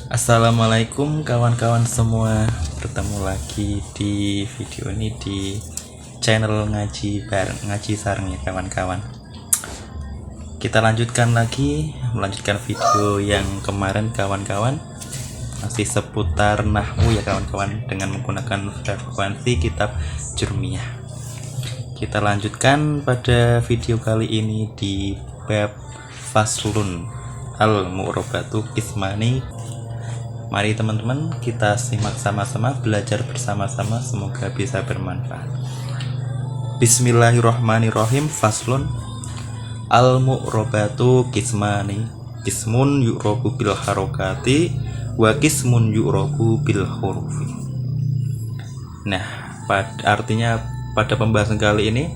Assalamualaikum kawan-kawan semua. Bertemu lagi di video ini di channel ngaji bareng ngaji sareng ya kawan-kawan. Kita melanjutkan video yang kemarin kawan-kawan, masih seputar nahwu ya kawan-kawan, dengan menggunakan frekuensi kitab Jurmiyah. Kita lanjutkan pada video kali ini di bab faslun al-mu'rabatu qismani. Mari teman-teman kita simak sama-sama, belajar bersama-sama, semoga bisa bermanfaat. Bismillahirrahmanirrahim. Faslun al-mu'rabatu qismani, qismun yu'rabu bil harokati wa qismun yu'rabu bil hurufi. Nah, artinya pada pembahasan kali ini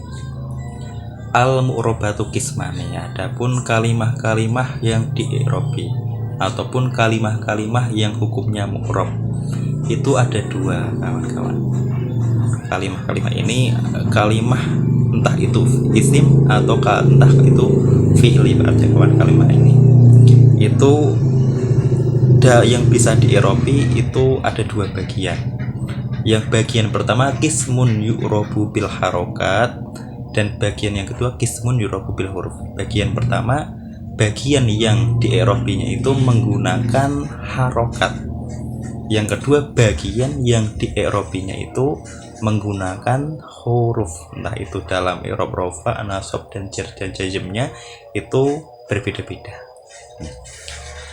al-mu'rabatu qismani, adapun kalimah-kalimah yang di-i'rabi ataupun kalimah-kalimah yang hukumnya mu'rab itu ada dua kawan-kawan. Kalimah-kalimah ini kalimah entah itu isim atau entah itu fi'li, berarti kawan, kalimah ini itu yang bisa di-i'rabi itu ada dua bagian. Yang bagian pertama qismun yu'rabu bil harokat, dan bagian yang kedua qismun yu'rabu bil huruf. Bagian pertama, bagian yang di-i'rabinya itu menggunakan harokat. Yang kedua, bagian yang di-i'rabinya itu menggunakan huruf, entah itu dalam i'rab rafa, nasab, dan jar dan jazmnya itu berbeda-beda.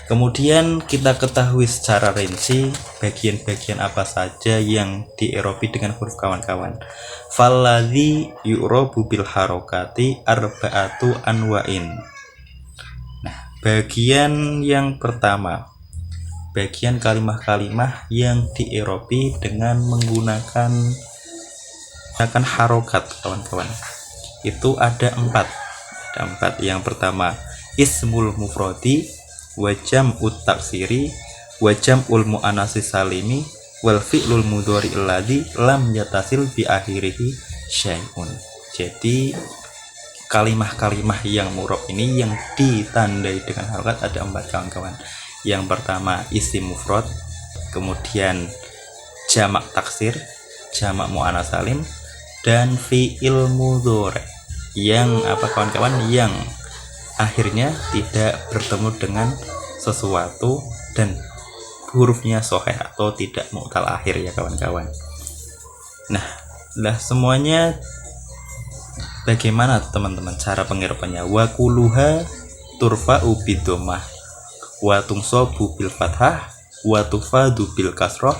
Kemudian kita ketahui secara rinci bagian-bagian apa saja yang di-i'rabi dengan huruf kawan-kawan. Falladzi yu'rabu bil harokati arba'atu anwa'in. Nah, bagian yang pertama, bagian kalimah-kalimah yang di-i'rabi dengan menggunakan harokat kawan-kawan, itu ada empat. Yang pertama ismul mufrodi, wa jam'ut taksiri, wa jam'ul muannatsi salimi, wal fi'lul mudhari alladzi lam yatasil bi akhirihi syai'un. Jadi kalimah-kalimah yang mu'rab ini yang ditandai dengan harokat ada empat kawan-kawan. Yang pertama isim mufrad, kemudian jamak taksir, jamak muannats salim, dan fi'il mudhari yang apa kawan-kawan, yang akhirnya tidak bertemu dengan sesuatu dan hurufnya sahih atau tidak mu'tal akhir ya kawan-kawan. Nah, semuanya bagaimana teman-teman cara pengirapannya? Wa kuluha turfa'u bidomah, wa tungsobu bil fathah, wa tufadu bil kasroh,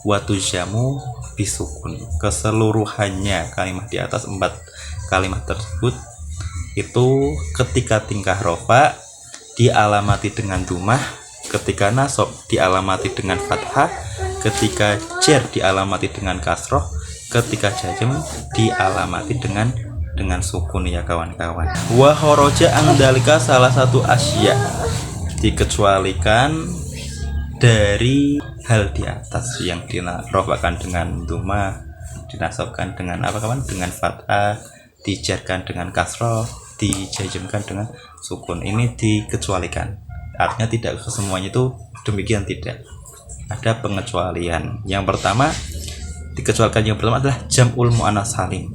wa tujamu bisukun. Keseluruhannya kalimat di atas empat kalimat tersebut itu ketika tingkah rofa dialamati dengan dumah, ketika nasab dialamati dengan fathah, ketika jar dialamati dengan kasroh, ketika jazm dialamati dengan sukun ya kawan-kawan. Wa kharaja an dalika salah satu asya, dikecualikan dari hal di atas yang dirofakan dengan dumah, dinasabkan dengan apa kawan, dengan fathah, dijarkan dengan kasroh, dijazmkan dengan sukun. Ini dikecualikan, artinya tidak semuanya itu demikian, tidak, ada pengecualian. Yang pertama adalah jam'ul muannats salim.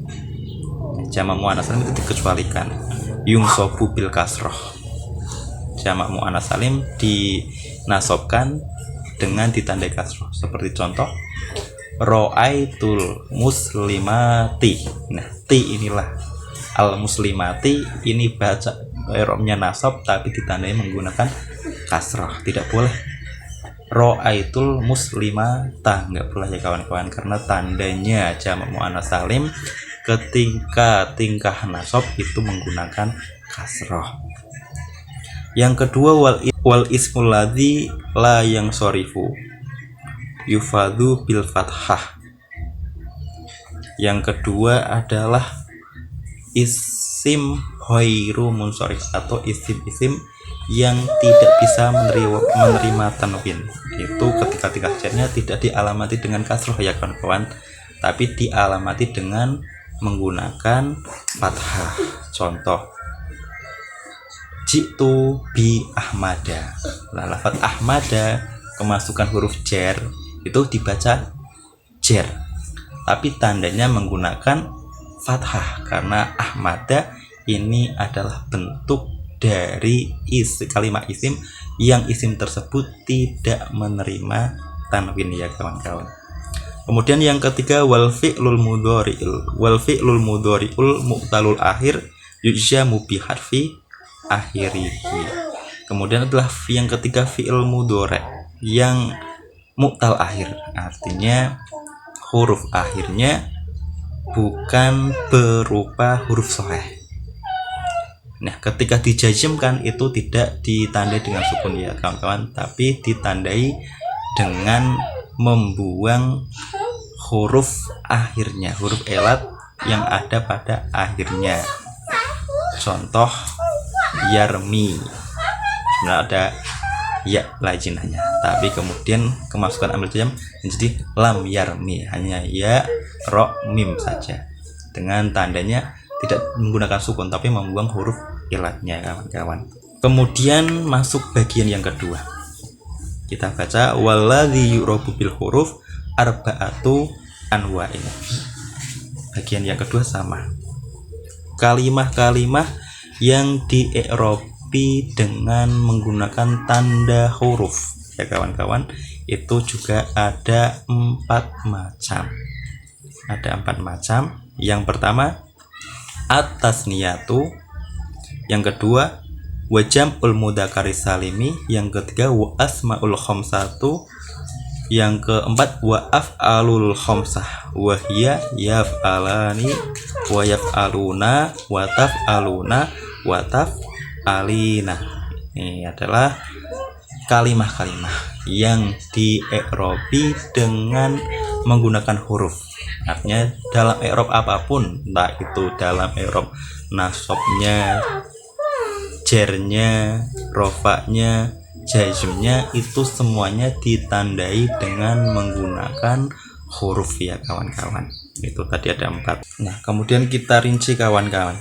Jamak muannats salim itu dikecualikan, yungsobu bil kasroh. Jamak muannats salim dinasobkan dengan ditandai kasroh, seperti contoh ro'aitul muslimati. Nah, ti inilah al muslimati, ini baca i'rabnya nasab tapi ditandai menggunakan kasroh. Tidak boleh ro'aitul muslimata, enggak boleh ya kawan-kawan, karena tandanya jamak muannats salim ketika tingkah nasab itu menggunakan kasroh. Yang kedua wal ismul ladzi la yang sorifu yufadu bil fathah. Yang kedua adalah isim ghairu munsharif atau isim-isim yang tidak bisa menerima tanwin. Itu ketika tingkah jarnya tidak dialamati dengan kasroh ya kawan-kawan, tapi dialamati dengan menggunakan fathah. Contoh jitu bi ahmada. Lafaz ahmada kemasukan huruf jar itu dibaca jer, tapi tandanya menggunakan fathah karena ahmada ini adalah bentuk dari kalimat isim yang isim tersebut tidak menerima tanwin ya kawan-kawan. Kemudian yang ketiga wal fi'lul mudhari'ul mu'talul akhir yujzamu bi harfi akhirihi. Kemudian adalah yang ketiga fi'il mudhari' yang mu'tal akhir, artinya huruf akhirnya bukan berupa huruf sahih. Nah, ketika dijazmkan itu tidak ditandai dengan sukun ya kawan-kawan, tapi ditandai dengan membuang huruf akhirnya, huruf elat yang ada pada akhirnya. Contoh yarmi, sebenarnya ada ya lajinahnya, tapi kemudian kemasukan amil jam menjadi lam yarmi, hanya ya ro mim saja, dengan tandanya tidak menggunakan sukun tapi membuang huruf elatnya kawan-kawan. Kemudian masuk bagian yang kedua, kita baca waladzi yu'rabu bil huruf arba'atu anwa'in. Bagian yang kedua sama, kalimah-kalimah yang di-i'rabi dengan menggunakan tanda huruf ya kawan-kawan, itu juga ada 4 macam. Ada 4 macam. Yang pertama at-tasniyatu, yang kedua wa jam'ul mudzakkari salimi, yang ketiga wa asmaul khamsatu, yang keempat wa af'alul khamsah wa hiya yaf'alani wa yaf'aluna wa taf'aluna wa taf'alina. Ini adalah kalimah-kalimah yang di-i'rabi dengan menggunakan huruf. Artinya dalam i'rab apapun, entah itu dalam i'rab nasabnya, jernya, rofaknya, jazmnya, itu semuanya ditandai dengan menggunakan huruf ya kawan-kawan. Itu tadi ada 4. Nah, kemudian kita rinci kawan-kawan.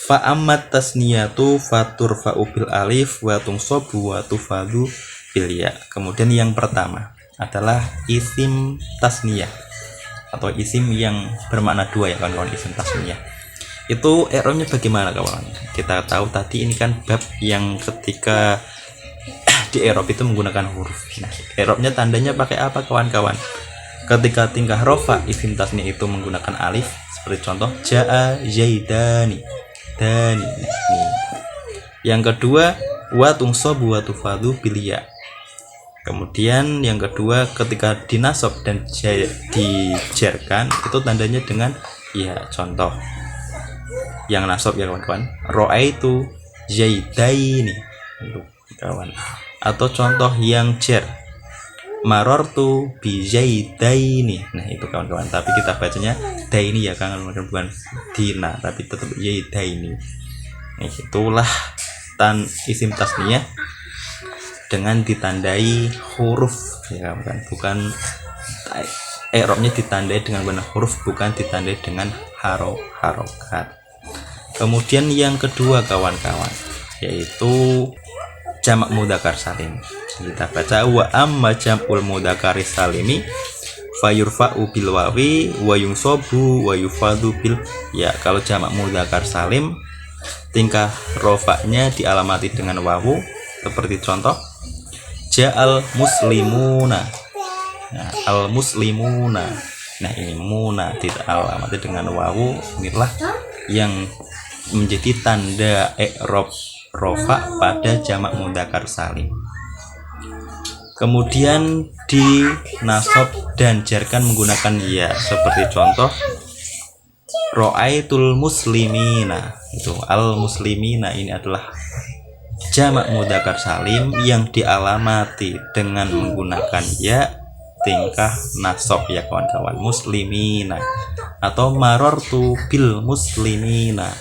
Fa ammat tasniyatu faturfa'u bil alif wa tunsabu wa tufadu bil ya. Kemudian yang pertama adalah isim tasniyah atau isim yang bermakna dua ya kawan-kawan, isim tasniyah. Itu i'rabnya bagaimana kawan? Kita tahu tadi ini kan bab yang ketika di i'rab itu menggunakan huruf. Nah, i'rabnya tandanya pakai apa kawan-kawan? Ketika tingkah rofa isim tasniyah itu menggunakan alif, seperti contoh jaa zaidani dani. Yang kedua wa tunsabu wa tufadu bil ya. Kemudian yang kedua ketika dinasab dan dijerkan itu tandanya dengan ya, contoh yang nasab ya kawan-kawan, ra'aitu zaidaini itu kawan. Atau contoh yang jer marartu bi zaidaini. Nah, itu kawan-kawan, tapi kita bacanya daini ya kawan-kawan, bukan dina tapi tetap zaidaini. Nah, itulah isim tasniyah dengan ditandai huruf ya kan, bukan i'rabnya ditandai dengan benar huruf, bukan ditandai dengan harokat. Kemudian yang kedua kawan-kawan yaitu jamak mudzakkar salim. Kita baca wa amma jam'ul mudzakkari salimi fayurfa'u bil wawi wa yunsabu wa yufadu bil ya. Kalau jamak mudzakkar salim tingkah rofaknya dialamati dengan wawu, seperti contoh ja'al muslimuna. Nah, al muslimuna. Nah, ini muna dialamati dengan wawu, inilah yang menjadi tanda i'rab rofa pada jamak mudzakkar salim. Kemudian di nasab dan jarkan menggunakan ya, seperti contoh ra'aitul muslimina. Itu al muslimina ini adalah jamak mudzakkar salim yang dialamati dengan menggunakan ya tingkah nasab ya kawan-kawan, muslimina. Atau marartu bil muslimina.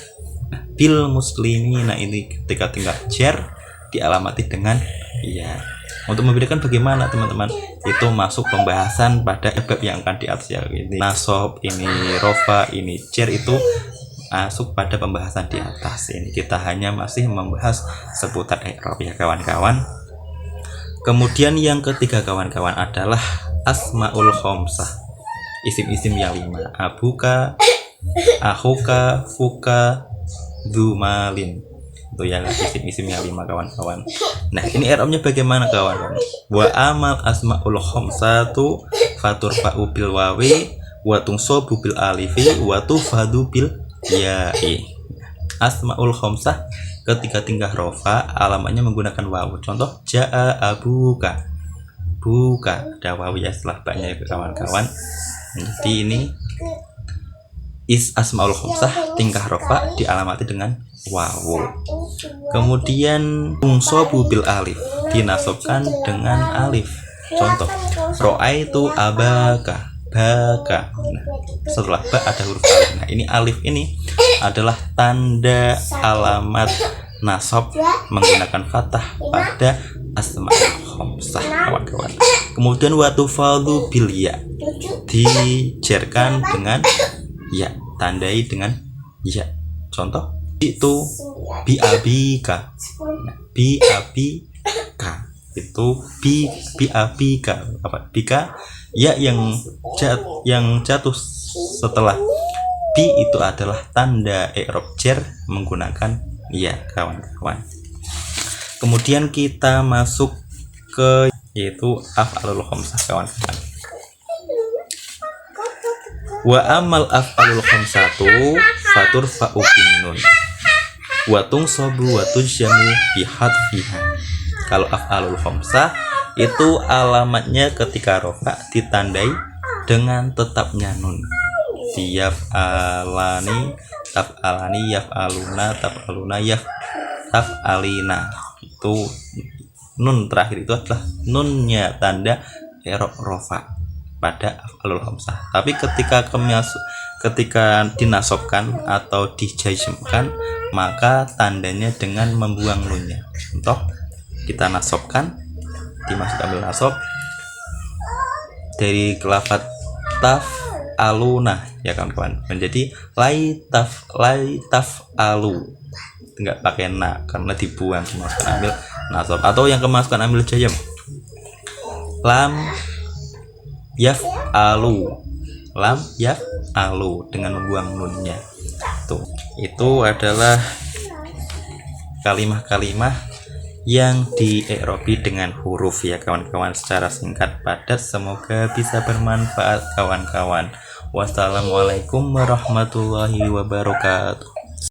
Nah, bil muslimina ini ketika tingkah jar dialamati dengan ya. Untuk membedakan bagaimana teman-teman, itu masuk pembahasan pada bab yang akan di atas ya. Ini nasab, ini rofa, ini jar, itu masuk pada pembahasan di atas. Ini kita hanya masih membahas seputar i'rab ya kawan-kawan. Kemudian yang ketiga kawan-kawan adalah asmaul khamsah, isim-isim yang 5. Abuka, akhuka, fuka, dumalin. Itu yang isim-isim yang 5 kawan-kawan. Nah, ini i'rabnya bagaimana kawan-kawan? Wa amal asmaul khamsatu faturfa'u bil wawi wa tunsabu bil alifi wa tufadu bil ya'i. Asmaul khamsah ketika tingkah rofa alamatnya menggunakan wawu. Contoh jaa abuka, buka, ada wawu ya setelah banyak kawan-kawan. Jadi ini asmaul khamsah tingkah rofa dialamati dengan wawu. Kemudian tunsabu bil alif, dinasobkan dengan alif. Contoh ro'aitu abaka, baka. Nah, setelah ba ada huruf alif. Nah, ini alif ini adalah tanda alamat nasab menggunakan fathah pada asmaul khamsah kawan-kawan. Kemudian watufadhu bil ya, dijerkan dengan ya, tandai dengan ya. Contoh itu biabika, biabika itu biabika apa bika ya yang jatuh setelah bi itu adalah tanda i'rab jar menggunakan ya kawan-kawan. Kemudian kita masuk ke yaitu af'alul khamsah kawan-kawan. Wa amal af'alul khamsatu faturfa'u bin nun wa tunsabu wa tujjamu bi hadfiha. Kalau af'alul khamsah itu alamatnya ketika rofa ditandai dengan tetapnya nun. Yaf'alani, taf'alani, yaf'aluna, taf'aluna, taf'alina. Itu nun terakhir itu adalah nunnya tanda i'rab rofa pada af'alul khamsah. Tapi ketika dinasobkan atau dijazmkan maka tandanya dengan membuang nunnya. Contoh kita nasobkan, dimaksud ambil nasob dari lafaz taf aluna ya kawan-kawan menjadi lai taf alu, enggak pakai na karena dibuang, dimasukkan ambil nasab. Atau yang kemasukan ambil jayam lam yaf alu dengan membuang nunnya. Itu adalah kalimah-kalimah yang di-i'rabi dengan huruf ya kawan-kawan secara singkat padat. Semoga bisa bermanfaat kawan-kawan. Wassalamualaikum warahmatullahi wabarakatuh.